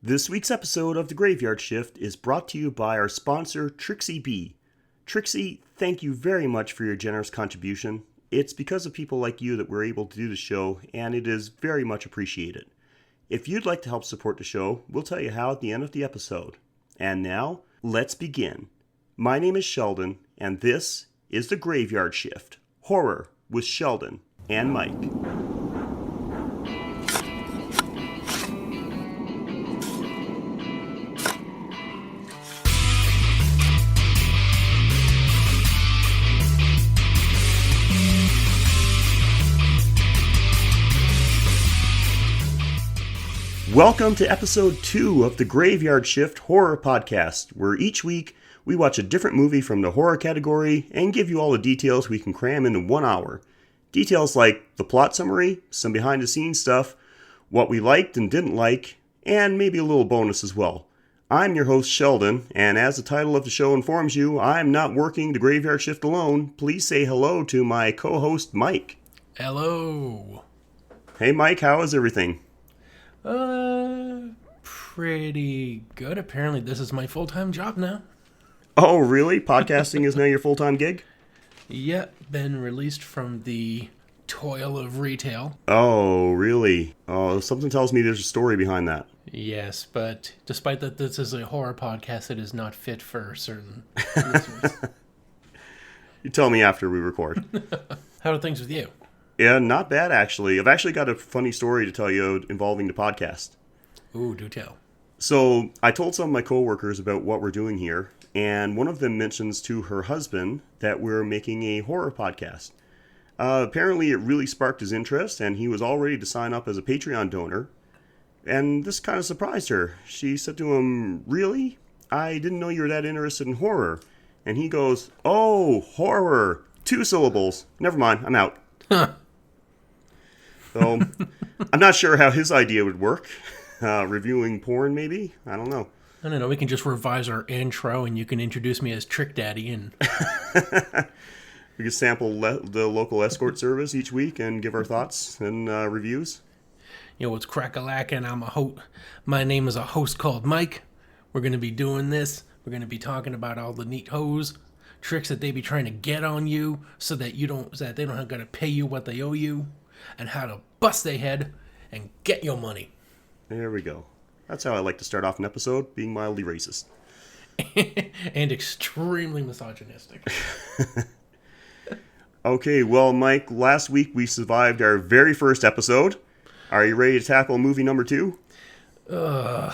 This week's episode of The Graveyard Shift is brought to you by our sponsor, Trixie B. Trixie, thank you very much for your generous contribution. It's because of people like you that we're able to do the show, and it is very much appreciated. If you'd like to help support the show, we'll tell you how at the end of the episode. And now, let's begin. My name is Sheldon, and this is The Graveyard Shift, horror with Sheldon and Mike. Welcome to episode 2 of the Graveyard Shift Horror Podcast, where each week we watch a different movie from the horror category and give you all the details we can cram into 1 hour. Details like the plot summary, some behind the scenes stuff, what we liked and didn't like, and maybe a little bonus as well. I'm your host Sheldon, and as the title of the show informs you, I'm not working the Graveyard Shift alone. Please say hello to my co-host Mike. Hello. Hey Mike, how is everything? Pretty good. Apparently this is my full-time job now. Oh, really? Podcasting is now your full-time gig? Yep, been released from the toil of retail. Oh, really? Oh, something tells me there's a story behind that. Yes, but despite that this is a horror podcast, it is not fit for certain listeners. You tell me after we record. How are things with you? Yeah, not bad, actually. I've actually got a funny story to tell you involving the podcast. Ooh, do tell. So, I told some of my coworkers about what we're doing here, and one of them mentions to her husband that we're making a horror podcast. Apparently, it really sparked his interest, and he was all ready to sign up as a Patreon donor. And this kind of surprised her. She said to him, "Really? I didn't know you were that interested in horror." And he goes, "Oh, horror. 2 syllables. Never mind, I'm out." Huh. So, I'm not sure how his idea would work. Reviewing porn, maybe? I don't know. I don't know. We can just revise our intro, and you can introduce me as Trick Daddy. And We can sample the local escort service each week and give our thoughts and reviews. you know what's crack-a-lackin'? My name is a host called Mike. We're gonna be doing this. We're gonna be talking about all the neat hoes, tricks that they be trying to get on you, so that they don't have to pay you what they owe you, and how to bust their head and get your money. There we go. That's how I like to start off an episode, being mildly racist. And extremely misogynistic. Okay, well, Mike, last week we survived our very first episode. Are you ready to tackle movie number 2? I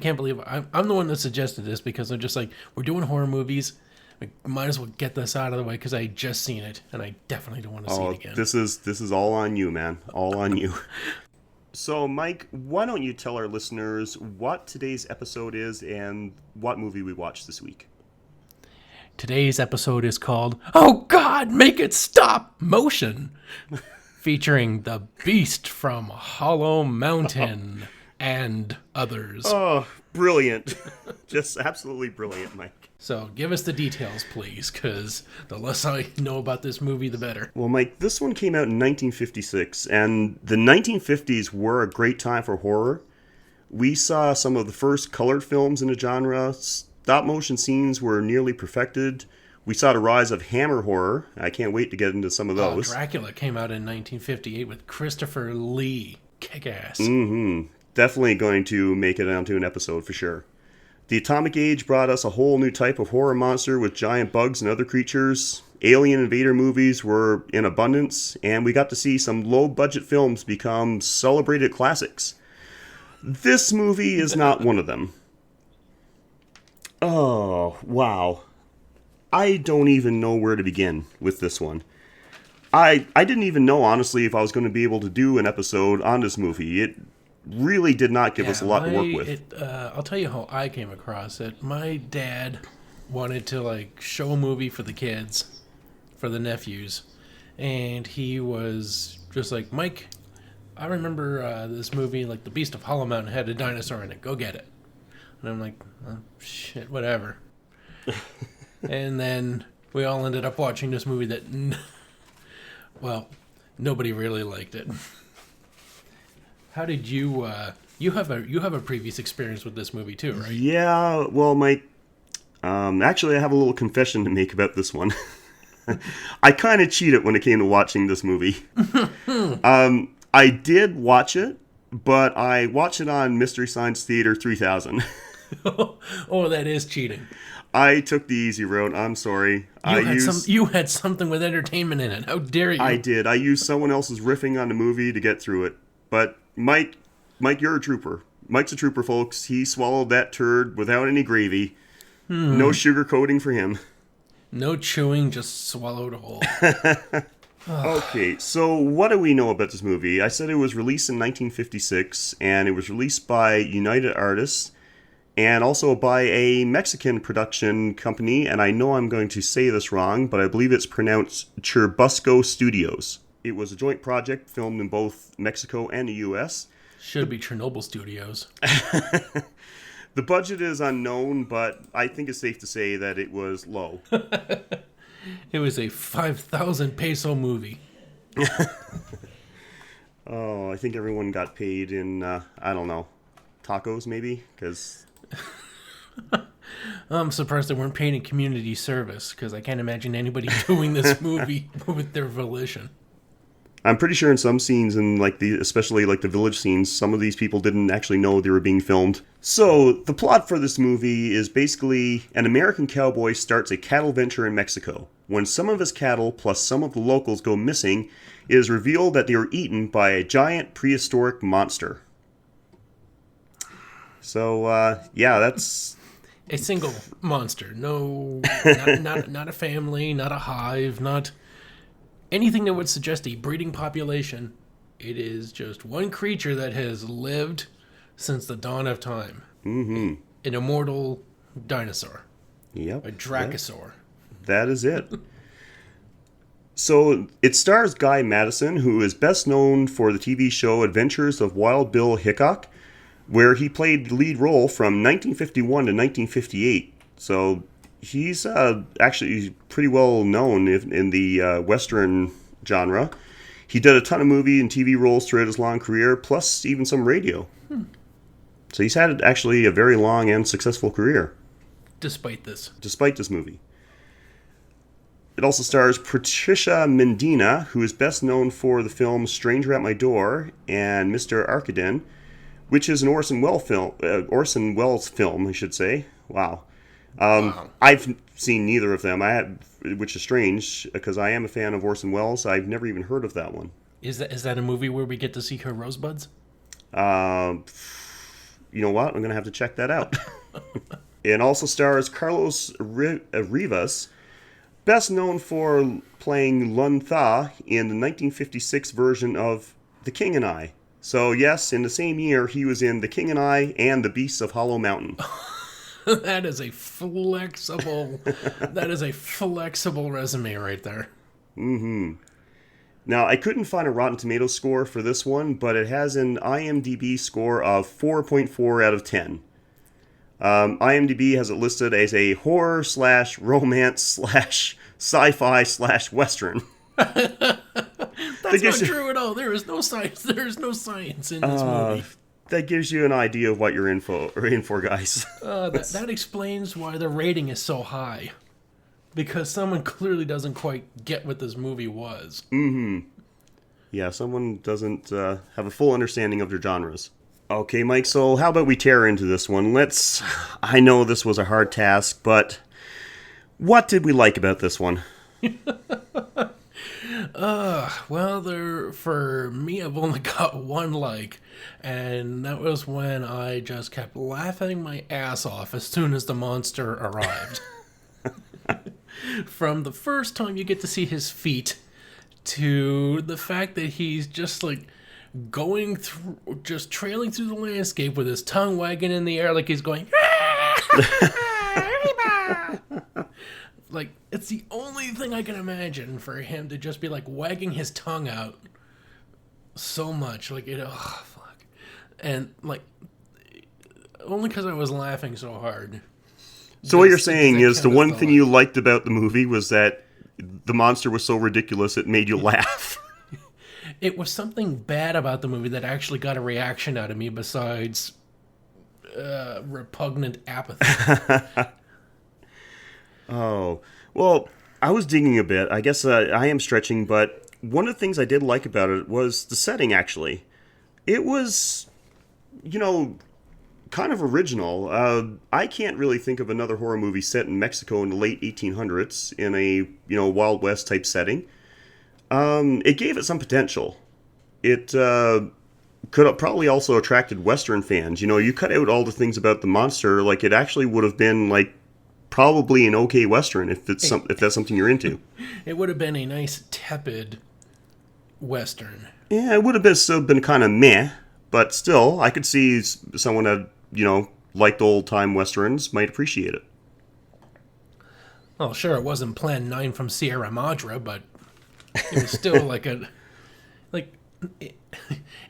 can't believe I'm the one that suggested this, because I'm just like, we're doing horror movies. We might as well get this out of the way, because I just seen it, and I definitely don't want to see it again. This is all on you, man. All on you. So, Mike, why don't you tell our listeners what today's episode is and what movie we watched this week? Today's episode is called "Oh God, Make It Stop Motion," featuring the Beast from Hollow Mountain and others. Oh, brilliant. Just absolutely brilliant, Mike. So give us the details, please, because the less I know about this movie, the better. Well, Mike, this one came out in 1956, and the 1950s were a great time for horror. We saw some of the first colored films in the genre. Stop-motion scenes were nearly perfected. We saw the rise of hammer horror. I can't wait to get into some of those. Dracula came out in 1958 with Christopher Lee. Kick-ass. Definitely going to make it onto an episode for sure. The Atomic Age brought us a whole new type of horror monster with giant bugs and other creatures. Alien Invader movies were in abundance, and we got to see some low-budget films become celebrated classics. This movie is not one of them. Oh, wow. I don't even know where to begin with this one. I didn't even know, honestly, if I was going to be able to do an episode on this movie. It really did not give us a lot to work with. I'll tell you how I came across it. My dad wanted to show a movie for the kids, for the nephews, and he was just like, "Mike, I remember this movie, The Beast of Hollow Mountain had a dinosaur in it. Go get it." And I'm like, "Oh, shit, whatever." And then we all ended up watching this movie that, nobody really liked it. How did you You have a previous experience with this movie too, right? Yeah, well, Mike, actually, I have a little confession to make about this one. I kind of cheated when it came to watching this movie. I did watch it, but I watched it on Mystery Science Theater 3000. Oh, that is cheating. I took the easy road. I'm sorry. You had something with entertainment in it. How dare you? I did. I used someone else's riffing on the movie to get through it. But Mike, you're a trooper. Mike's a trooper, folks. He swallowed that turd without any gravy. No sugar coating for him. No chewing, just swallowed whole. Okay, so what do we know about this movie? I said it was released in 1956, and it was released by United Artists, and also by a Mexican production company, and I know I'm going to say this wrong, but I believe it's pronounced Churubusco Studios. It was a joint project filmed in both Mexico and the U.S. Should be Chernobyl Studios. The budget is unknown, but I think it's safe to say that it was low. It was a 5,000 peso movie. Oh, I think everyone got paid in, I don't know, tacos maybe? Because I'm surprised they weren't paid in community service, because I can't imagine anybody doing this movie with their volition. I'm pretty sure in some scenes, especially the village scenes, some of these people didn't actually know they were being filmed. So, the plot for this movie is basically an American cowboy starts a cattle venture in Mexico. When some of his cattle, plus some of the locals, go missing, it is revealed that they were eaten by a giant prehistoric monster. So, yeah, that's... A single monster. No, not a family, not a hive, not... anything that would suggest a breeding population. It is just one creature that has lived since the dawn of time. Mm-hmm. An immortal dinosaur. Yep. A dracosaur. That is it. So, it stars Guy Madison, who is best known for the TV show Adventures of Wild Bill Hickok, where he played the lead role from 1951 to 1958. So, he's actually pretty well known in the Western genre. He did a ton of movie and TV roles throughout his long career, plus even some radio. So he's had actually a very long and successful career. Despite this movie. It also stars Patricia Medina, who is best known for the film Stranger at My Door and Mr. Arkadin, which is an Orson Welles film, I should say. Wow. Wow. I've seen neither of them, which is strange, because I am a fan of Orson Welles. I've never even heard of that one. Is that a movie where we get to see her rosebuds? You know what? I'm going to have to check that out. It also stars Carlos Rivas, best known for playing Lun Tha in the 1956 version of The King and I. So yes, in the same year, he was in The King and I and The Beasts of Hollow Mountain. That is a flexible resume right there. Mm-hmm. Now, I couldn't find a Rotten Tomatoes score for this one, but it has an IMDb score of 4.4 out of 10. IMDb has it listed as a horror / romance / sci-fi / western. That's not true at all. There is no science. There is no science in this movie. That gives you an idea of what you're in for, guys. That explains why the rating is so high. Because someone clearly doesn't quite get what this movie was. Mm-hmm. Yeah, someone doesn't have a full understanding of their genres. Okay, Mike, so how about we tear into this one? I know this was a hard task, but what did we like about this one? Well, for me, I've only got one like, and that was when I just kept laughing my ass off as soon as the monster arrived. From the first time you get to see his feet, to the fact that he's just like going through, just trailing through the landscape with his tongue wagging in the air like he's going, like, it's the only thing I can imagine for him to just be like wagging his tongue out so much. Like, fuck. And like, only because I was laughing so hard. So what you're saying is the one thing you liked about the movie was that the monster was so ridiculous it made you laugh. it was something bad about the movie that actually got a reaction out of me besides repugnant apathy. Oh, well, I was digging a bit. I guess I am stretching, but one of the things I did like about it was the setting, actually. It was, you know, kind of original. I can't really think of another horror movie set in Mexico in the late 1800s in a, Wild West type setting. It gave it some potential. It could have probably also attracted Western fans. You cut out all the things about the monster, like it actually would have been like probably an okay Western if if that's something you're into. It would have been a nice tepid Western. Yeah, it would have still been kind of meh, but still, I could see someone that liked old time Westerns might appreciate it. Well, sure, it wasn't Plan 9 from Sierra Madre, but it was still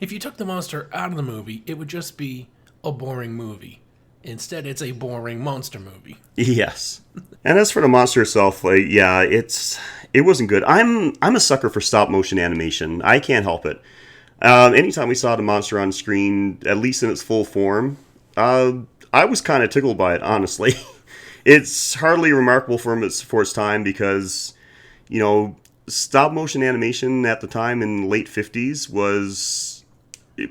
if you took the monster out of the movie, it would just be a boring movie. Instead, it's a boring monster movie. Yes. And as for the monster itself, it wasn't good. I'm a sucker for stop motion animation. I can't help it. Anytime we saw the monster on screen, at least in its full form, I was kind of tickled by it, honestly. It's hardly remarkable for its time because, stop motion animation at the time in the late 50s was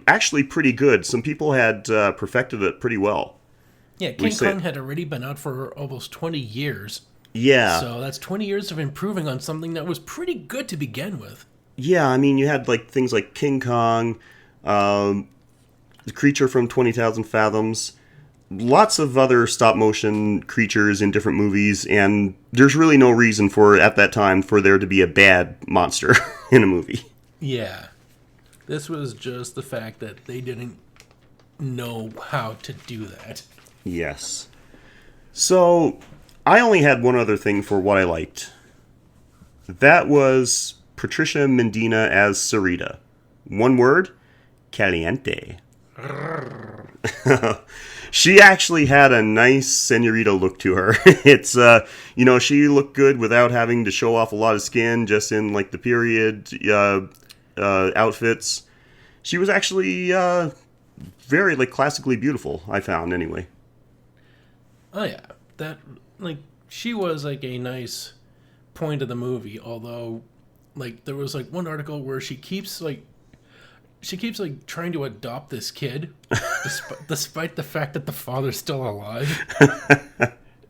actually pretty good. Some people had perfected it pretty well. Yeah, King Kong had already been out for almost 20 years. Yeah. So that's 20 years of improving on something that was pretty good to begin with. Yeah, I mean, you had things like King Kong, the creature from 20,000 Fathoms, lots of other stop-motion creatures in different movies, and there's really no reason at that time, for there to be a bad monster in a movie. Yeah. This was just the fact that they didn't know how to do that. Yes. So, I only had one other thing for what I liked. That was Patricia Medina as Sarita. One word, caliente. She actually had a nice senorita look to her. It's, she looked good without having to show off a lot of skin, just in, the period outfits. She was actually very, classically beautiful, I found, anyway. Oh, yeah. That, she was, a nice point of the movie, although, there was, one article where she keeps trying to adopt this kid, despite the fact that the father's still alive.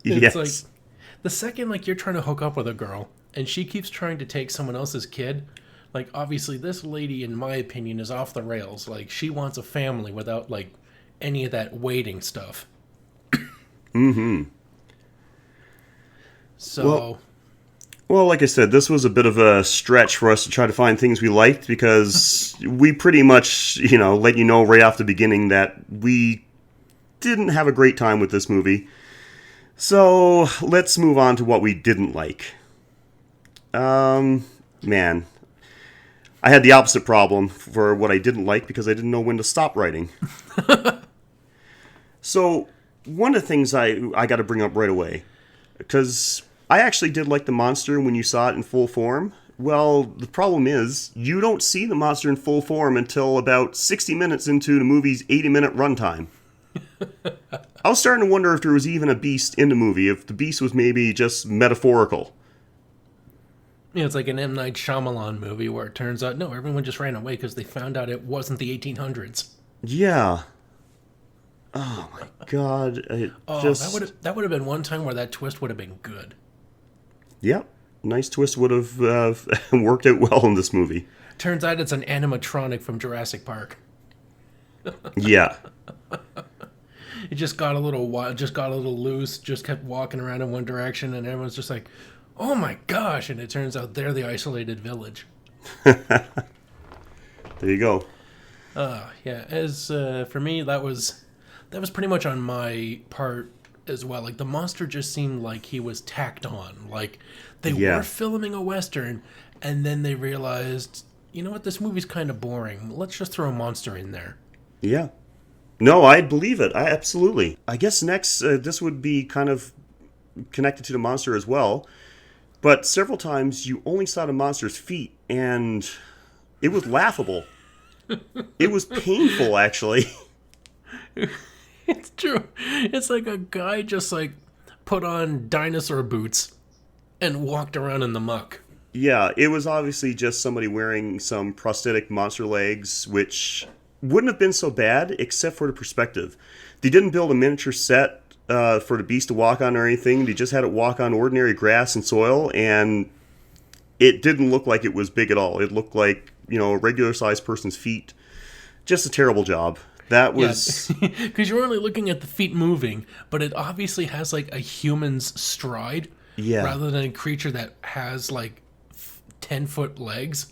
It's yes. The second, you're trying to hook up with a girl, and she keeps trying to take someone else's kid, obviously this lady, in my opinion, is off the rails. She wants a family without, any of that waiting stuff. Mm-hmm. So... Well, like I said, this was a bit of a stretch for us to try to find things we liked because we pretty much, let you know right off the beginning that we didn't have a great time with this movie. So, let's move on to what we didn't like. Man, I had the opposite problem for what I didn't like because I didn't know when to stop writing. So, one of the things I got to bring up right away, because I actually did like the monster when you saw it in full form. Well, the problem is, you don't see the monster in full form until about 60 minutes into the movie's 80-minute runtime. I was starting to wonder if there was even a beast in the movie, if the beast was maybe just metaphorical. It's like an M. Night Shyamalan movie where it turns out, no, everyone just ran away because they found out it wasn't the 1800s. Yeah. Oh my god. That would have been one time where that twist would have been good. Yep. Nice twist would have worked out well in this movie. Turns out it's an animatronic from Jurassic Park. Yeah. It just got a little loose, just kept walking around in one direction, and everyone's just like, oh my gosh, and it turns out they're the isolated village. There you go. Yeah, as for me, that was pretty much on my part as well. The monster just seemed like he was tacked on. They were filming a Western, and then they realized, you know what, this movie's kind of boring. Let's just throw a monster in there. Yeah. No, I believe it. Absolutely. I guess next, this would be kind of connected to the monster as well. But several times, you only saw the monster's feet, and It was laughable. It was painful, actually. It's true. It's like a guy just like put on dinosaur boots and walked around in the muck. Yeah, it was obviously just somebody wearing some prosthetic monster legs, which wouldn't have been so bad, except for the perspective. They didn't build a miniature set for the beast to walk on or anything. They just had it walk on ordinary grass and soil, and it didn't look like it was big at all. It looked like, a regular-sized person's feet. Just a terrible job. That was... Because you're only looking at the feet moving, but it obviously has, like, a human's stride. Yeah. Rather than a creature that has, like, 10-foot legs.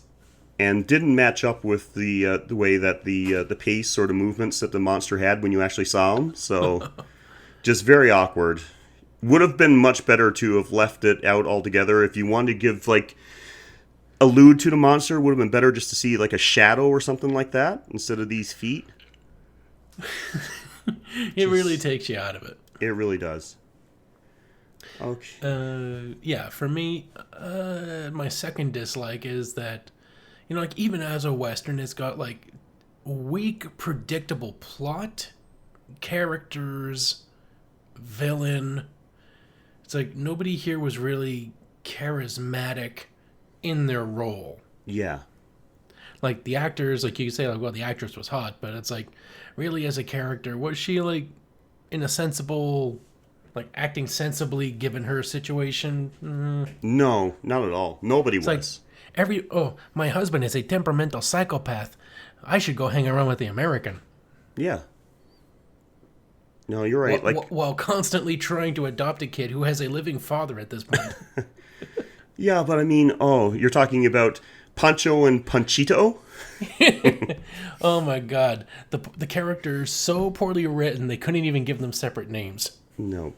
And didn't match up with the way that the pace or the movements that the monster had when you actually saw him. So, just very awkward. Would have been much better to have left it out altogether. If you wanted to give, like... allude to the monster, would have been better just to see like a shadow or something like that instead of these feet. It really takes you out of it. It really does. Okay. Yeah, for me, my second dislike is that, like even as a Western, it's got like weak, predictable plot, characters, villain. It's like nobody here was really charismatic in their role. Yeah. Like the actors, like you could say, like, well, the actress was hot, but it's like, really, as a character, was she like in a sensible, like acting sensibly given her situation? No, not at all. Nobody it's was. Like my husband is a temperamental psychopath. I should go hang around with the American. Yeah. No, you're right. While constantly trying to adopt a kid who has a living father at this point. Yeah, but I mean, you're talking about Pancho and Panchito? Oh my god. The characters so poorly written, they couldn't even give them separate names. No.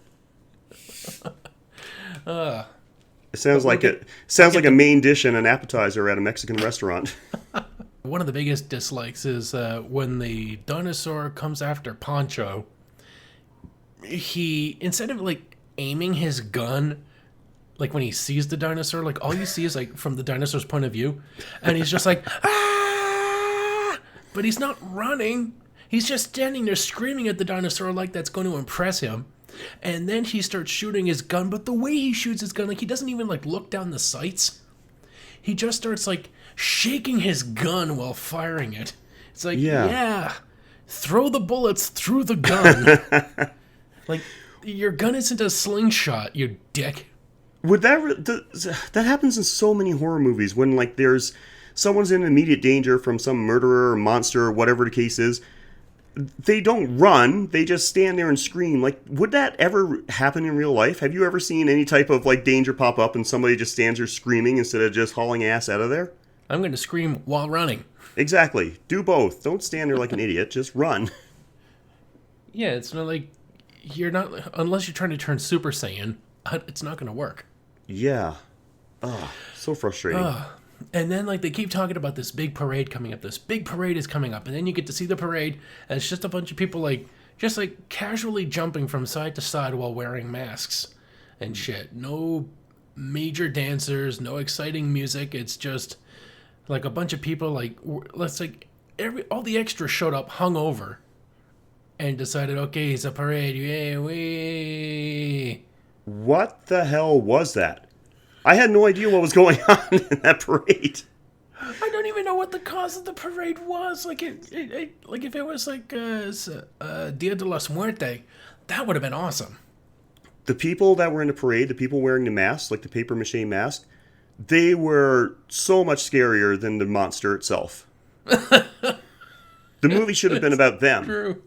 It sounds like a main dish and an appetizer at a Mexican restaurant. One of the biggest dislikes is when the dinosaur comes after Pancho, he, instead of like aiming his gun, like when he sees the dinosaur, like all you see is like from the dinosaur's point of view, and he's just like, ah! But he's not running. He's just standing there screaming at the dinosaur like that's going to impress him. And then he starts shooting his gun, but the way he shoots his gun, like he doesn't even like look down the sights. He just starts like shaking his gun while firing it. It's like, yeah, throw the bullets through the gun. Like, your gun isn't a slingshot, you dick. Would that happens in so many horror movies when like there's someone's in immediate danger from some murderer or monster or whatever the case is. They don't run, they just stand there and scream. Like, would that ever happen in real life? Have you ever seen any type of like danger pop up and somebody just stands there screaming instead of just hauling ass out of there? I'm going to scream while running. Exactly. Do both. Don't stand there like an idiot, just run. Yeah, it's not like you're not, unless you're trying to turn Super Saiyan, it's not going to work. Yeah. So frustrating. And then, like, they keep talking about this big parade coming up. This big parade is coming up. And then you get to see the parade, and it's just a bunch of people, like, just, like, casually jumping from side to side while wearing masks and shit. No major dancers, no exciting music. It's just, like, a bunch of people, like, let's, like, all the extras showed up hungover and decided, okay, it's a parade. Yay, wee. What the hell was that? I had no idea what was going on in that parade. I don't even know what the cause of the parade was. Like, like if it was like Dia de los Muertes, that would have been awesome. The people that were in the parade, the people wearing the masks, like the paper mache mask, they were so much scarier than the monster itself. The movie should have been about them. True.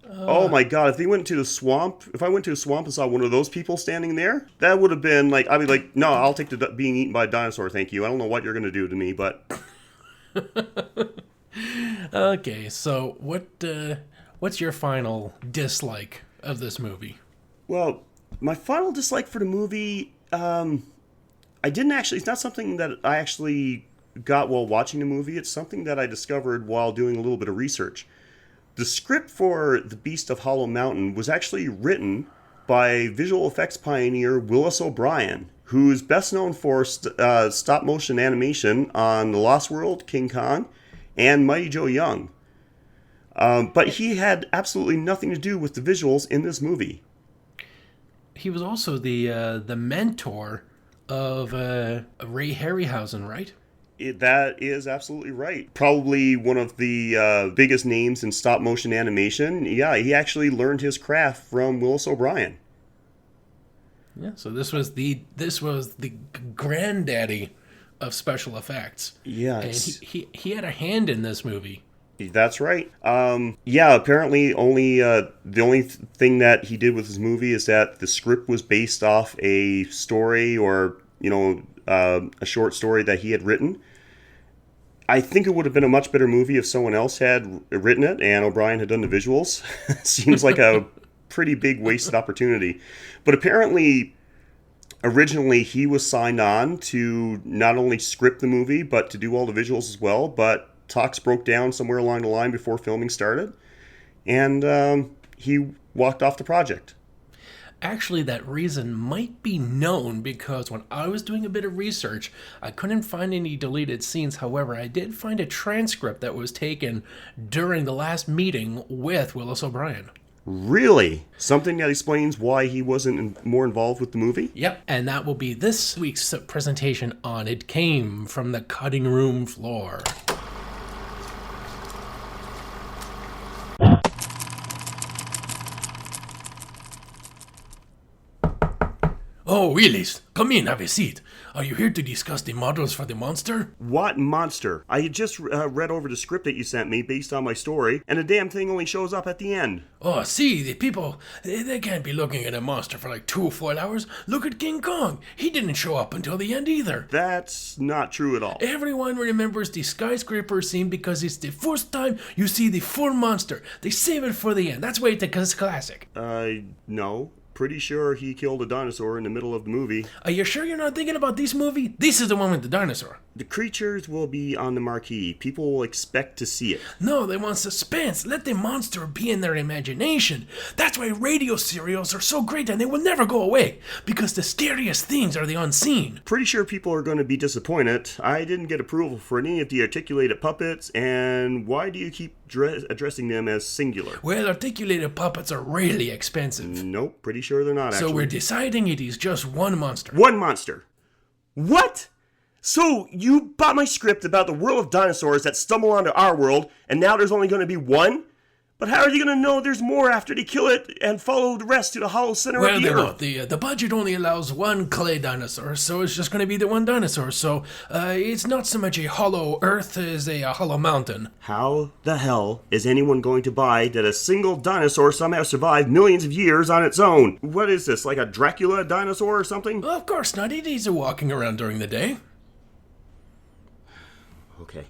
Oh my god, if I went to a swamp and saw one of those people standing there, that would have been like, I'd be like, no, I'll take the being eaten by a dinosaur, thank you. I don't know what you're going to do to me, but... Okay, so what's your final dislike of this movie? Well, my final dislike for the movie, it's not something that I actually got while watching the movie. It's something that I discovered while doing a little bit of research. The script for The Beast of Hollow Mountain was actually written by visual effects pioneer Willis O'Brien. who's best known for stop motion animation on The Lost World, King Kong, and Mighty Joe Young. But he had absolutely nothing to do with the visuals in this movie. He was also the mentor of Ray Harryhausen, right? That is absolutely right. Probably one of the biggest names in stop motion animation. Yeah, he actually learned his craft from Willis O'Brien. Yeah, so this was the granddaddy of special effects. Yeah, and he had a hand in this movie. That's right. Yeah, apparently the only thing that he did with his movie is that the script was based off a story or, a short story that he had written. I think it would have been a much better movie if someone else had written it and O'Brien had done the visuals. Seems like a pretty big wasted opportunity. But apparently, originally he was signed on to not only script the movie, but to do all the visuals as well. But talks broke down somewhere along the line before filming started. And he walked off the project. Actually, that reason might be known because when I was doing a bit of research, I couldn't find any deleted scenes. However, I did find a transcript that was taken during the last meeting with Willis O'Brien. Really? Something that explains why he wasn't more involved with the movie? Yep, and that will be this week's presentation on It Came from the Cutting Room Floor. Oh, Willis, come in, have a seat. Are you here to discuss the models for the monster? What monster? I had just read over the script that you sent me based on my story, and the damn thing only shows up at the end. Oh, see, the people, they can't be looking at a monster for like 2 full hours. Look at King Kong. He didn't show up until the end either. That's not true at all. Everyone remembers the skyscraper scene because it's the first time you see the full monster. They save it for the end. That's why it's classic. No. Pretty sure he killed a dinosaur in the middle of the movie. Are you sure you're not thinking about this movie? This is the one with the dinosaur. The creatures will be on the marquee. People will expect to see it. No, they want suspense. Let the monster be in their imagination. That's why radio serials are so great and they will never go away. Because the scariest things are the unseen. Pretty sure people are going to be disappointed. I didn't get approval for any of the articulated puppets, and why do you keep addressing them as singular? Well, articulated puppets are really expensive. Nope, pretty sure they're not, actually. So we're deciding it is just one monster. One monster. What? So you bought my script about the world of dinosaurs that stumble onto our world, and now there's only going to be one? But how are you going to know there's more after they kill it and follow the rest to the hollow center of the earth? Well, the budget only allows one clay dinosaur, so it's just going to be the one dinosaur. So it's not so much a hollow earth as a hollow mountain. How the hell is anyone going to buy that a single dinosaur somehow survived millions of years on its own? What is this, like a Dracula dinosaur or something? Of course not. It is walking around during the day. Okay.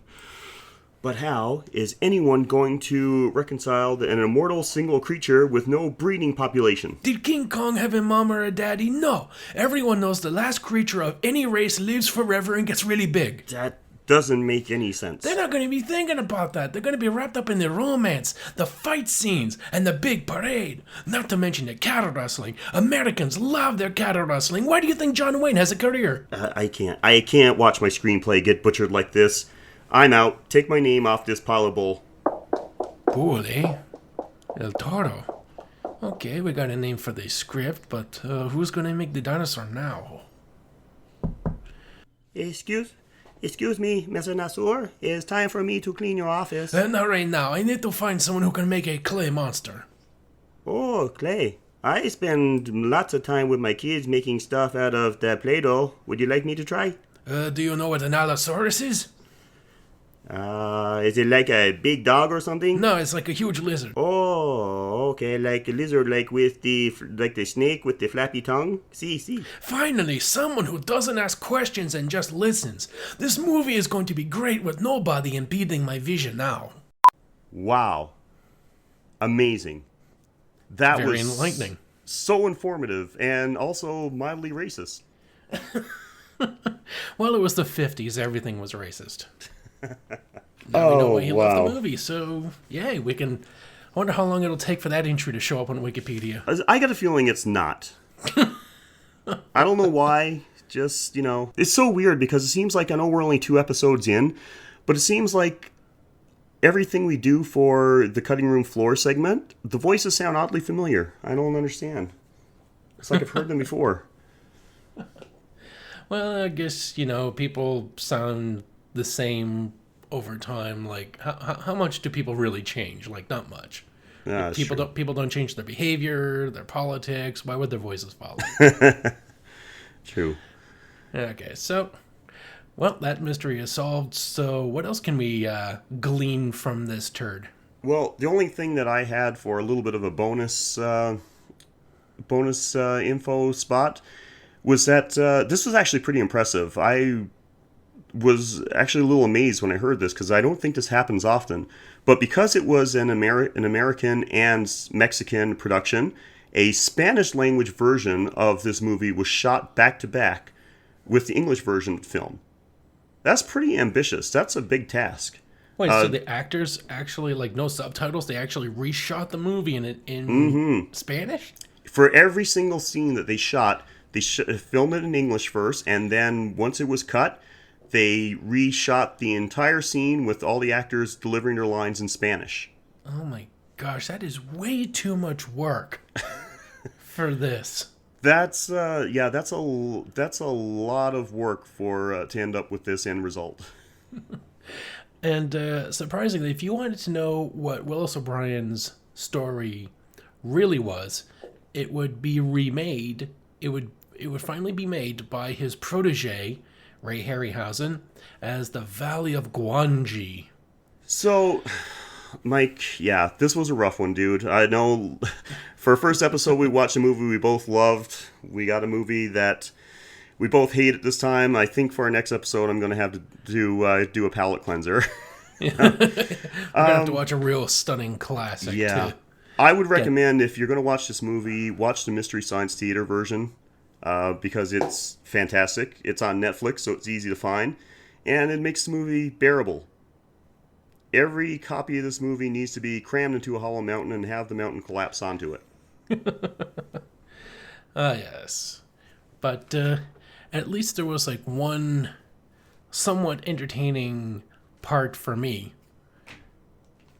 But how is anyone going to reconcile an immortal single creature with no breeding population? Did King Kong have a mom or a daddy? No. Everyone knows the last creature of any race lives forever and gets really big. That doesn't make any sense. They're not going to be thinking about that. They're going to be wrapped up in the romance, the fight scenes, and the big parade. Not to mention the cattle wrestling. Americans love their cattle wrestling. Why do you think John Wayne has a career? I can't watch my screenplay get butchered like this. I'm out. Take my name off this pile of bull. Bull, eh? El Toro. Okay, we got a name for the script, but who's going to make the dinosaur now? Excuse me, Mr. Nasur. It's time for me to clean your office. Not right now. I need to find someone who can make a clay monster. Oh, clay. I spend lots of time with my kids making stuff out of the Play-Doh. Would you like me to try? Do you know what an Allosaurus is? Is it like a big dog or something? No, it's like a huge lizard. Oh, okay, like a lizard, like the snake with the flappy tongue. See. Finally, someone who doesn't ask questions and just listens. This movie is going to be great with nobody impeding my vision now. Wow, amazing. That Very was enlightening. So informative and also mildly racist. Well, it was the 50s. Everything was racist. Now we know why he loved the movie, so yay, we can. I wonder how long it'll take for that entry to show up on Wikipedia. I got a feeling it's not. I don't know why just, it's so weird because it seems like, I know we're only 2 episodes in, but it seems like everything we do for the cutting room floor segment, the voices sound oddly familiar. I don't understand. It's like I've heard them before. Well, I guess, people sound the same over time. Like, how much do people really change? Like, not much. Yeah, People don't change their behavior, their politics. Why would their voices follow? True. Okay, so, well, that mystery is solved. So what else can we glean from this turd? Well, the only thing that I had for a little bit of a bonus info spot was that this was actually pretty impressive. I was actually a little amazed when I heard this because I don't think this happens often. But because it was an American and Mexican production, a Spanish language version of this movie was shot back to back with the English version of the film. That's pretty ambitious. That's a big task. Wait, so the actors actually, like, no subtitles, they actually reshot the movie in Spanish? For every single scene that they shot, they filmed it in English first, and then once it was cut, they reshot the entire scene with all the actors delivering their lines in Spanish. Oh my gosh, that is way too much work for this. That's a lot of work for to end up with this end result. And surprisingly, if you wanted to know what Willis O'Brien's story really was, it would be remade. It would finally be made by his protege, Ray Harryhausen, as the Valley of Gwangi. So, Mike, yeah, this was a rough one, dude. I know for our first episode, we watched a movie we both loved. We got a movie that we both hate at this time. I think for our next episode, I'm going to have to do a palate cleanser. We're going to have to watch a real stunning classic, yeah. too. I would recommend, if you're going to watch this movie, watch the Mystery Science Theater version. Because it's fantastic. It's on Netflix, so it's easy to find. And it makes the movie bearable. Every copy of this movie needs to be crammed into a hollow mountain and have the mountain collapse onto it. Yes. But at least there was like one somewhat entertaining part for me.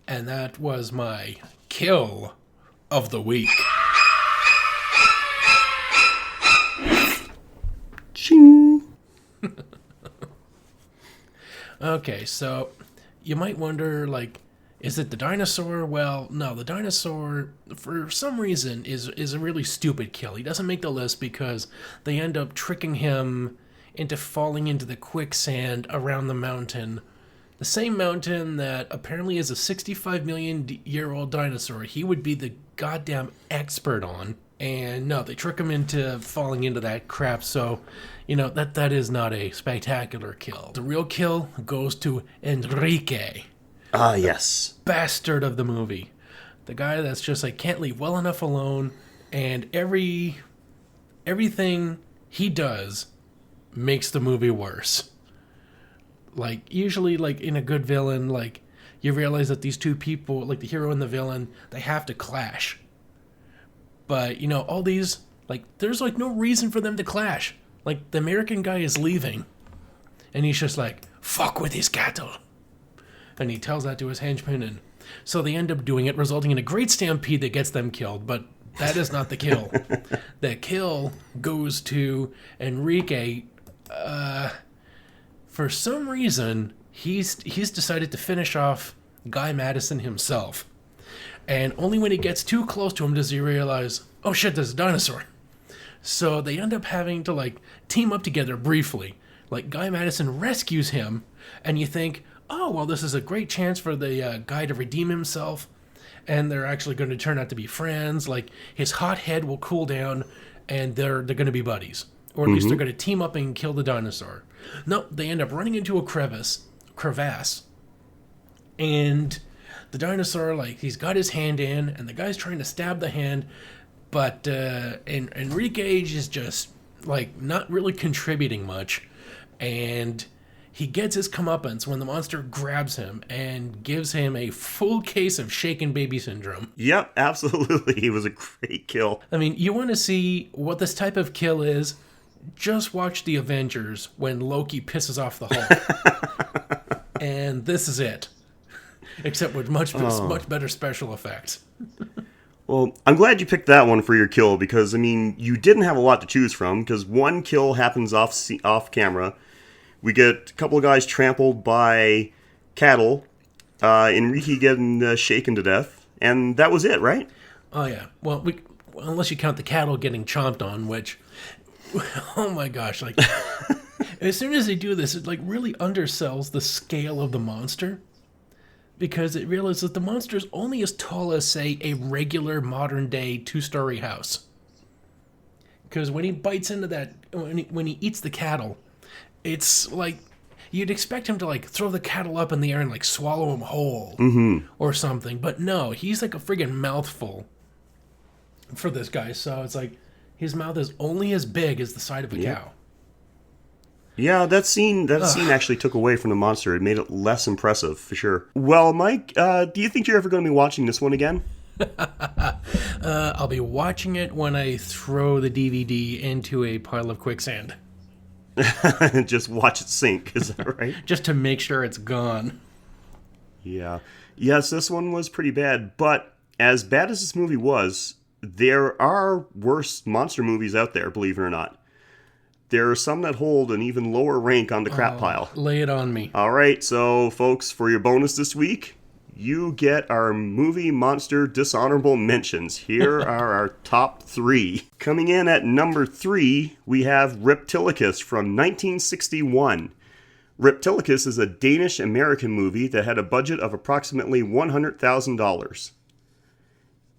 And that was my kill of the week. Ching. Okay, so you might wonder, like, is it the dinosaur? Well, no, the dinosaur, for some reason, is a really stupid kill. He doesn't make the list because they end up tricking him into falling into the quicksand around the mountain. The same mountain that apparently is a 65 million year old dinosaur he would be the goddamn expert on. And no, they trick him into falling into that crap, so, that is not a spectacular kill. The real kill goes to Enrique. Ah, yes. Bastard of the movie. The guy that's just like, can't leave well enough alone, and everything he does makes the movie worse. Like, usually, like, in a good villain, like, you realize that these two people, like the hero and the villain, they have to clash. But, all these, like, there's, like, no reason for them to clash. Like, the American guy is leaving. And he's just like, fuck with his cattle. And he tells that to his henchmen. And so they end up doing it, resulting in a great stampede that gets them killed. But that is not the kill. The kill goes to Enrique. For some reason, he's decided to finish off Guy Madison himself. And only when he gets too close to him does he realize, oh shit, there's a dinosaur. So they end up having to, like, team up together briefly. Like, Guy Madison rescues him, and you think, oh, well, this is a great chance for the guy to redeem himself, and they're actually going to turn out to be friends. Like, his hot head will cool down, and they're going to be buddies. Or at least they're going to team up and kill the dinosaur. No, they end up running into a crevasse, and the dinosaur, like, he's got his hand in, and the guy's trying to stab the hand, but Enrique is just, like, not really contributing much, and he gets his comeuppance when the monster grabs him and gives him a full case of shaken baby syndrome. Yep, absolutely. It was a great kill. I mean, you want to see what this type of kill is? just watch the Avengers when Loki pisses off the Hulk. And this is it. Except with much better special effects. Well, I'm glad you picked that one for your kill because, I mean, you didn't have a lot to choose from because one kill happens off camera. We get a couple of guys trampled by cattle, Enrique getting shaken to death, and that was it, right? Oh, yeah. Well, unless you count the cattle getting chomped on, which, oh my gosh, like, as soon as they do this, it, like, really undersells the scale of the monster. Because it realizes that the monster is only as tall as, say, a regular modern-day two-story house. Because when he bites into that, when he eats the cattle, it's like, you'd expect him to, like, throw the cattle up in the air and, like, swallow him whole. Or something. But no, he's like a friggin' mouthful for this guy. So it's like, his mouth is only as big as the side of a cow. Yeah, that scene actually took away from the monster. It made it less impressive, for sure. Well, Mike, do you think you're ever going to be watching this one again? I'll be watching it when I throw the DVD into a pile of quicksand. Just watch it sink, is that right? Just to make sure it's gone. Yeah. Yes, this one was pretty bad, but as bad as this movie was, there are worse monster movies out there, believe it or not. There are some that hold an even lower rank on the crap pile. Lay it on me. All right, so folks, for your bonus this week, you get our movie monster dishonorable mentions. Here are our top 3. Coming in at number 3, we have Reptilicus from 1961. Reptilicus is a Danish-American movie that had a budget of approximately $100,000.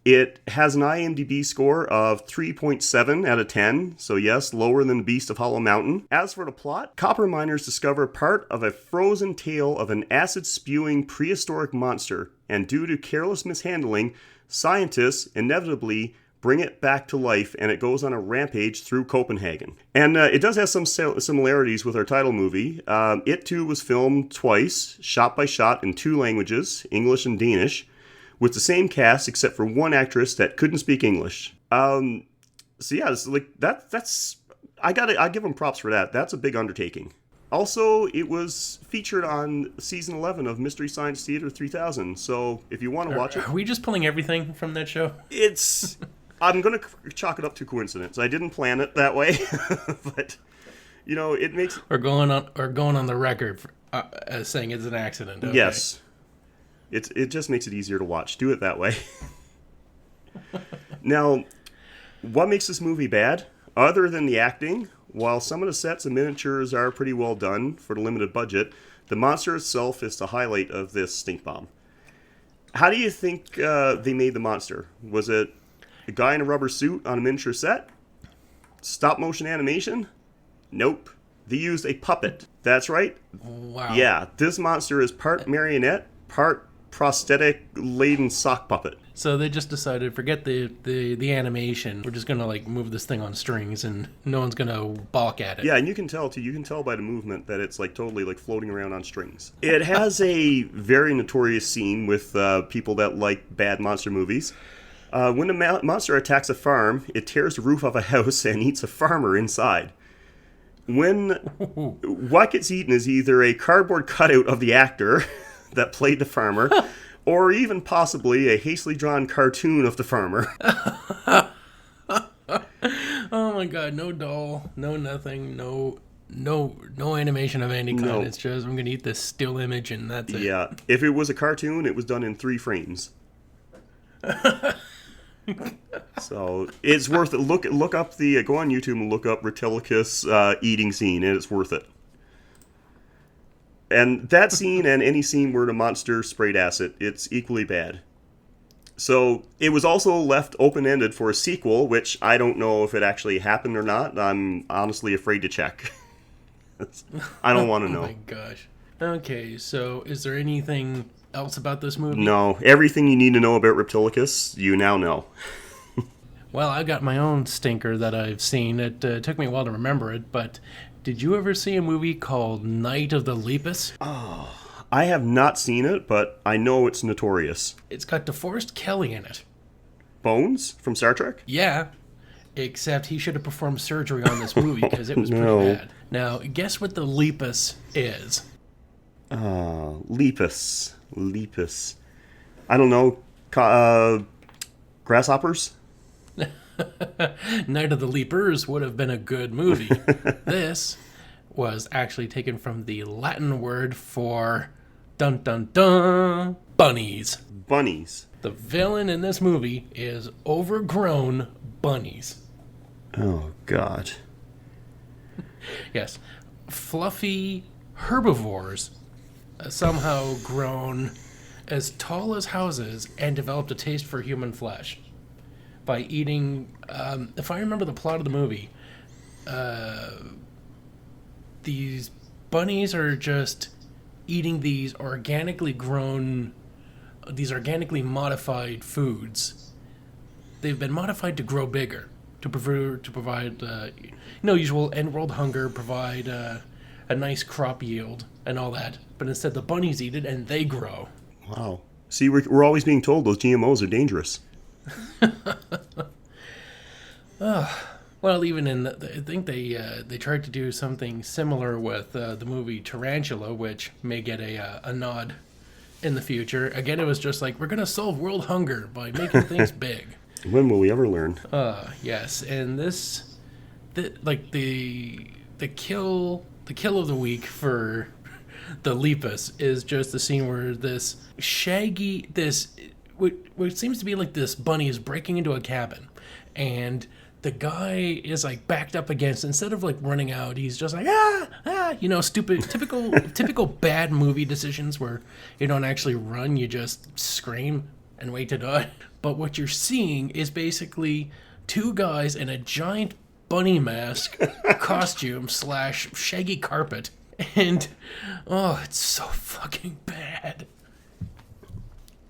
It has an IMDb score of 3.7 out of 10, so yes, lower than The Beast of Hollow Mountain. As for the plot, copper miners discover part of a frozen tail of an acid-spewing prehistoric monster, and due to careless mishandling, scientists inevitably bring it back to life, and it goes on a rampage through Copenhagen. And it does have some similarities with our title movie. It too was filmed twice, shot by shot in 2 languages, English and Danish, with the same cast except for one actress that couldn't speak English. So yeah, it's like that's I give them props for that. That's a big undertaking. Also, it was featured on season 11 of Mystery Science Theater 3000. So if you want to watch it, are we just pulling everything from that show? I'm gonna chalk it up to coincidence. I didn't plan it that way, but you know, it makes Or going on the record for, as saying it's an accident. Okay. Yes. It just makes it easier to watch. Do it that way. Now, what makes this movie bad? Other than the acting, while some of the sets and miniatures are pretty well done for the limited budget, the monster itself is the highlight of this stink bomb. How do you think they made the monster? Was it a guy in a rubber suit on a miniature set? Stop motion animation? Nope. They used a puppet. That's right. Wow. Yeah, this monster is part marionette, part prosthetic-laden sock puppet. So they just decided, forget the animation. We're just gonna like move this thing on strings, and no one's gonna balk at it. Yeah, and you can tell too. You can tell by the movement that it's like totally like floating around on strings. It has a very notorious scene with people that like bad monster movies. When the monster attacks a farm, it tears the roof of a house and eats a farmer inside. What gets eaten is either a cardboard cutout of the actor that played the farmer, or even possibly a hastily drawn cartoon of the farmer. Oh my god, no doll, no nothing, no animation of any kind. No. It's just, I'm gonna eat this still image and that's it. Yeah, if it was a cartoon, it was done in 3 frames. So it's worth it. Look up go on YouTube and look up Reptilicus eating scene, and it's worth it. And that scene and any scene where the monster sprayed acid, it's equally bad. So it was also left open-ended for a sequel, which I don't know if it actually happened or not. I'm honestly afraid to check. I don't want to know. Oh my gosh. Okay, so is there anything else about this movie? No, everything you need to know about Reptilicus, you now know. Well, I got my own stinker that I've seen. It took me a while to remember it, but did you ever see a movie called Night of the Lepus? Oh, I have not seen it, but I know it's notorious. It's got DeForest Kelly in it. Bones from Star Trek? Yeah. Except he should have performed surgery on this movie because it was pretty bad. Now, guess what the lepus is? Lepus. I don't know. Grasshoppers? Night of the Leapers would have been a good movie. This was actually taken from the Latin word for dun dun dun bunnies. Bunnies. The villain in this movie is overgrown bunnies. Oh, God. Yes. Fluffy herbivores somehow grown as tall as houses and developed a taste for human flesh by eating, if I remember the plot of the movie, these bunnies are just eating these organically modified foods. They've been modified to grow bigger, to provide, usual end world hunger, provide a nice crop yield and all that. But instead, the bunnies eat it and they grow. Wow. See, we're always being told those GMOs are dangerous. Well, even I think they tried to do something similar with the movie Tarantula, which may get a nod in the future. Again, it was just like, we're going to solve world hunger by making things big. When will we ever learn? Yes, and the kill of the week for the lepus is just the scene where what seems to be like this bunny is breaking into a cabin, and the guy is like backed up against, instead of like running out, he's just like, stupid, typical bad movie decisions where you don't actually run, you just scream and wait to die. But what you're seeing is basically two guys in a giant bunny mask costume / shaggy carpet. And, it's so fucking bad.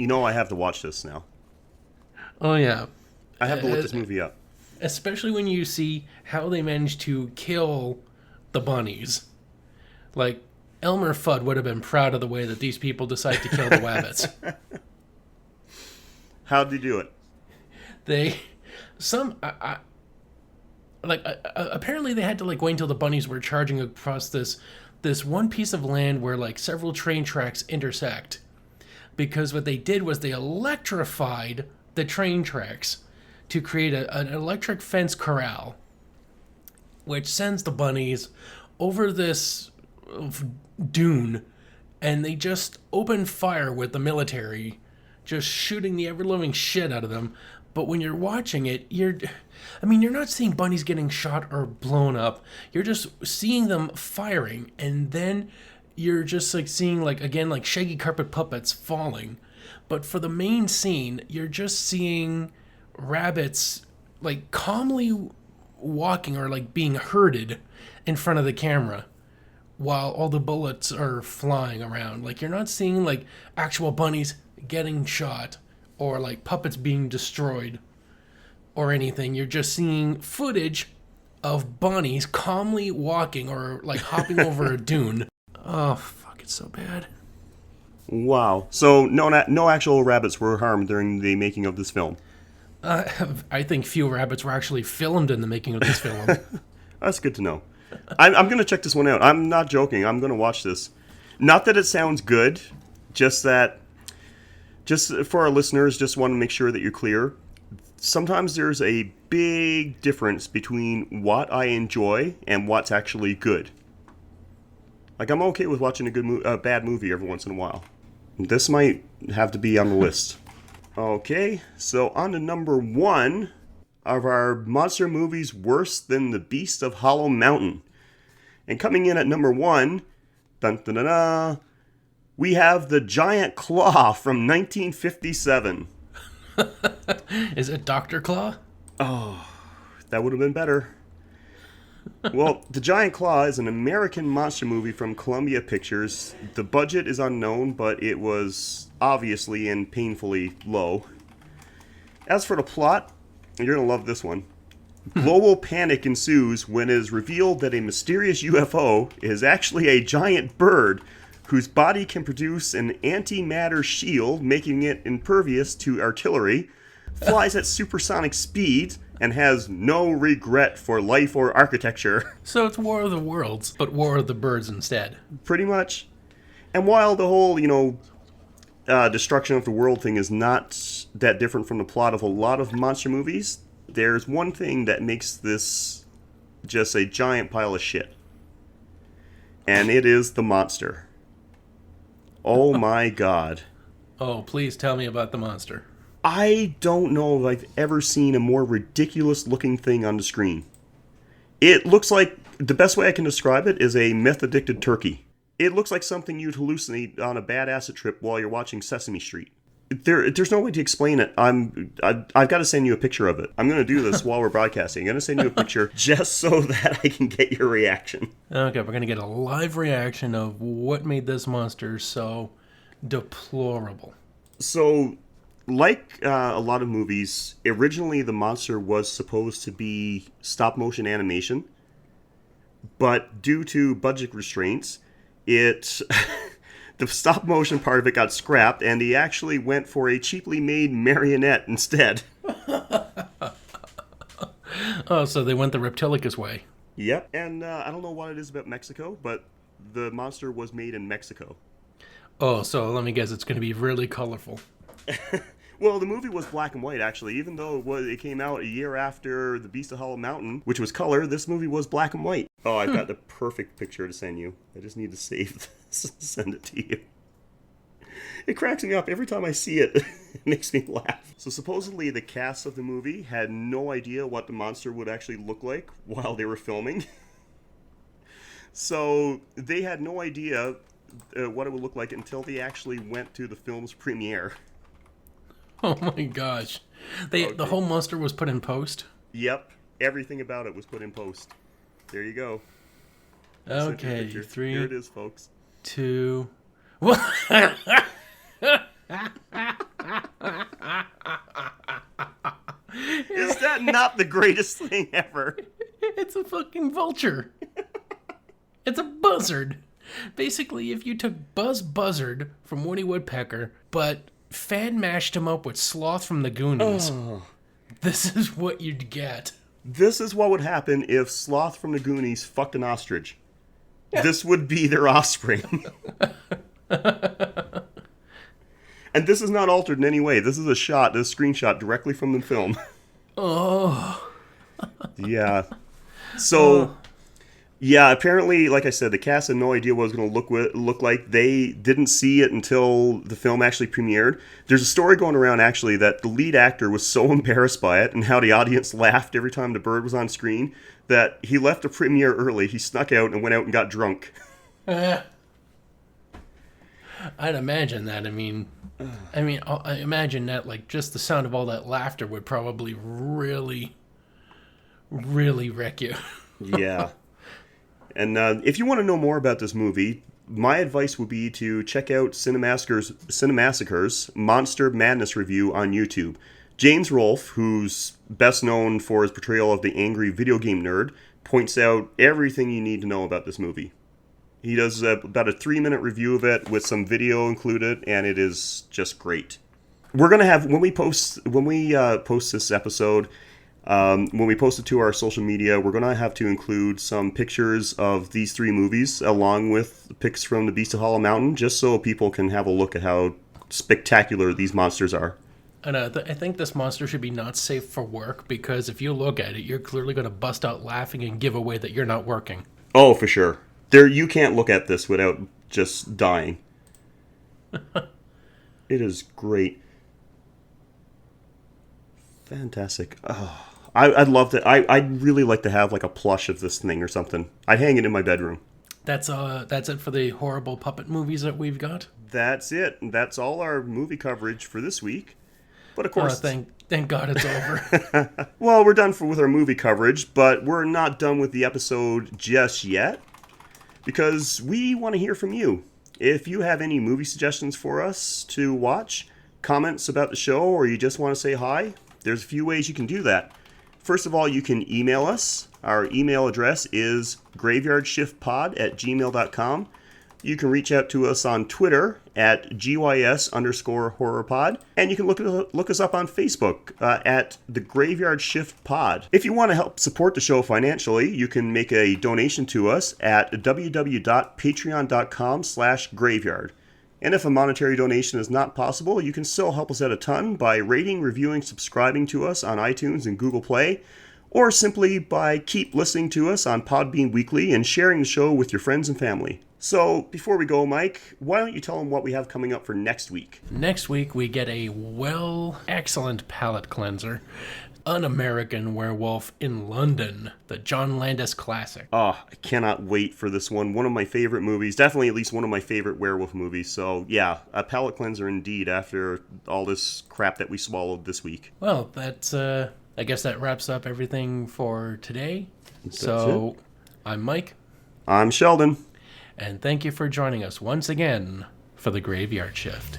I have to watch this now. Oh, yeah. I have to look this movie up. Especially when you see how they managed to kill the bunnies. Like, Elmer Fudd would have been proud of the way that these people decided to kill the wabbits. How'd they do it? Apparently they had to like wait until the bunnies were charging across this one piece of land where like several train tracks intersect, because what they did was they electrified the train tracks to create an electric fence corral, which sends the bunnies over this dune, and they just open fire with the military, just shooting the ever-living shit out of them. But when you're watching it, you're not seeing bunnies getting shot or blown up. You're just seeing them firing, and then you're just like seeing like shaggy carpet puppets falling. But for the main scene, you're just seeing rabbits like calmly walking or like being herded in front of the camera while all the bullets are flying around. Like, you're not seeing like actual bunnies getting shot or like puppets being destroyed or anything. You're just seeing footage of bunnies calmly walking or like hopping over a dune. Oh, fuck, it's so bad. Wow. So no actual rabbits were harmed during the making of this film? I think few rabbits were actually filmed in the making of this film. That's good to know. I'm going to check this one out. I'm not joking. I'm going to watch this. Not that it sounds good, just for our listeners, just want to make sure that you're clear. Sometimes there's a big difference between what I enjoy and what's actually good. Like, I'm okay with watching a bad movie every once in a while. This might have to be on the list. Okay, so on to number 1 of our monster movies worse than The Beast of Hollow Mountain. And coming in at number 1, dun, dun, dun, dun, we have The Giant Claw from 1957. Is it Dr. Claw? Oh, that would have been better. Well, The Giant Claw is an American monster movie from Columbia Pictures. The budget is unknown, but it was obviously and painfully low. As for the plot, you're going to love this one. Global panic ensues when it is revealed that a mysterious UFO is actually a giant bird whose body can produce an antimatter shield, making it impervious to artillery, flies at supersonic speeds, and has no regret for life or architecture. So it's War of the Worlds, but War of the Birds instead. Pretty much. And while the whole, destruction of the world thing is not that different from the plot of a lot of monster movies, there's one thing that makes this just a giant pile of shit. And it is the monster. Oh my god. Oh, please tell me about the monster. I don't know if I've ever seen a more ridiculous looking thing on the screen. It looks like, the best way I can describe it is a meth-addicted turkey. It looks like something you'd hallucinate on a bad acid trip while you're watching Sesame Street. There's no way to explain it. I've got to send you a picture of it. I'm going to do this while we're broadcasting. I'm going to send you a picture just so that I can get your reaction. Okay, we're going to get a live reaction of what made this monster so deplorable. So, like a lot of movies, originally the monster was supposed to be stop-motion animation, but due to budget restraints, the stop-motion part of it got scrapped, and he actually went for a cheaply made marionette instead. Oh, so they went the Reptilicus way. Yep, and I don't know what it is about Mexico, but the monster was made in Mexico. Oh, so let me guess, it's going to be really colorful. Well, the movie was black and white, actually. Even though it came out a year after The Beast of Hollow Mountain, which was color, this movie was black and white. Oh, I've got the perfect picture to send you. I just need to save this and send it to you. It cracks me up every time I see it. It makes me laugh. So supposedly the cast of the movie had no idea what the monster would actually look like while they were filming. So they had no idea what it would look like until they actually went to the film's premiere. Oh my gosh. The whole monster was put in post? Yep. Everything about it was put in post. There you go. Okay, 3. Here it is, folks. 2. Is that not the greatest thing ever? It's a fucking vulture. It's a buzzard. Basically, if you took Buzz Buzzard from Woody Woodpecker, but fan mashed him up with Sloth from the Goonies, this is what you'd get. This is what would happen if Sloth from the Goonies fucked an ostrich. This would be their offspring. And this is not altered in any way. This is a screenshot directly from the film. Oh. Yeah. So, yeah, apparently, like I said, the cast had no idea what it was going to look like. They didn't see it until the film actually premiered. There's a story going around, actually, that the lead actor was so embarrassed by it and how the audience laughed every time the bird was on screen that he left the premiere early. He snuck out and went out and got drunk. I'd imagine that. I mean, I imagine that, like, just the sound of all that laughter would probably really, really wreck you. Yeah. And if you want to know more about this movie, my advice would be to check out Cinemassacre's Monster Madness review on YouTube. James Rolfe, who's best known for his portrayal of the angry video game nerd, points out everything you need to know about this movie. He does about a 3-minute review of it with some video included, and it is just great. We're gonna have when we post this episode. When we post it to our social media, we're going to have to include some pictures of these 3 movies along with pics from The Beast of Hollow Mountain, just so people can have a look at how spectacular these monsters are. And I think this monster should be not safe for work, because if you look at it, you're clearly going to bust out laughing and give away that you're not working. Oh, for sure. You can't look at this without just dying. It is great. Fantastic. Oh. I'd love to. I'd really like to have like a plush of this thing or something. I'd hang it in my bedroom. That's it for the horrible puppet movies that we've got. That's it. That's all our movie coverage for this week. But of course, thank God it's over. Well, we're done with our movie coverage, but we're not done with the episode just yet, because we want to hear from you. If you have any movie suggestions for us to watch, comments about the show, or you just want to say hi, there's a few ways you can do that. First of all, you can email us. Our email address is graveyardshiftpod@gmail.com. You can reach out to us on Twitter at GYS_horrorpod, and you can look us up on Facebook at the Graveyard Shift Pod. If you want to help support the show financially, you can make a donation to us at www.patreon.com/graveyard. And if a monetary donation is not possible, you can still help us out a ton by rating, reviewing, subscribing to us on iTunes and Google Play, or simply by keep listening to us on Podbean Weekly and sharing the show with your friends and family. So, before we go, Mike, why don't you tell them what we have coming up for next week? Next week, we get a excellent palate cleanser. An American Werewolf in London, the John Landis classic. Oh, I cannot wait for this one. One of my favorite movies. Definitely at least one of my favorite werewolf movies. So, yeah, a palate cleanser indeed after all this crap that we swallowed this week. Well, that's, I guess that wraps up everything for today. So, I'm Mike. I'm Sheldon. And thank you for joining us once again for the Graveyard Shift.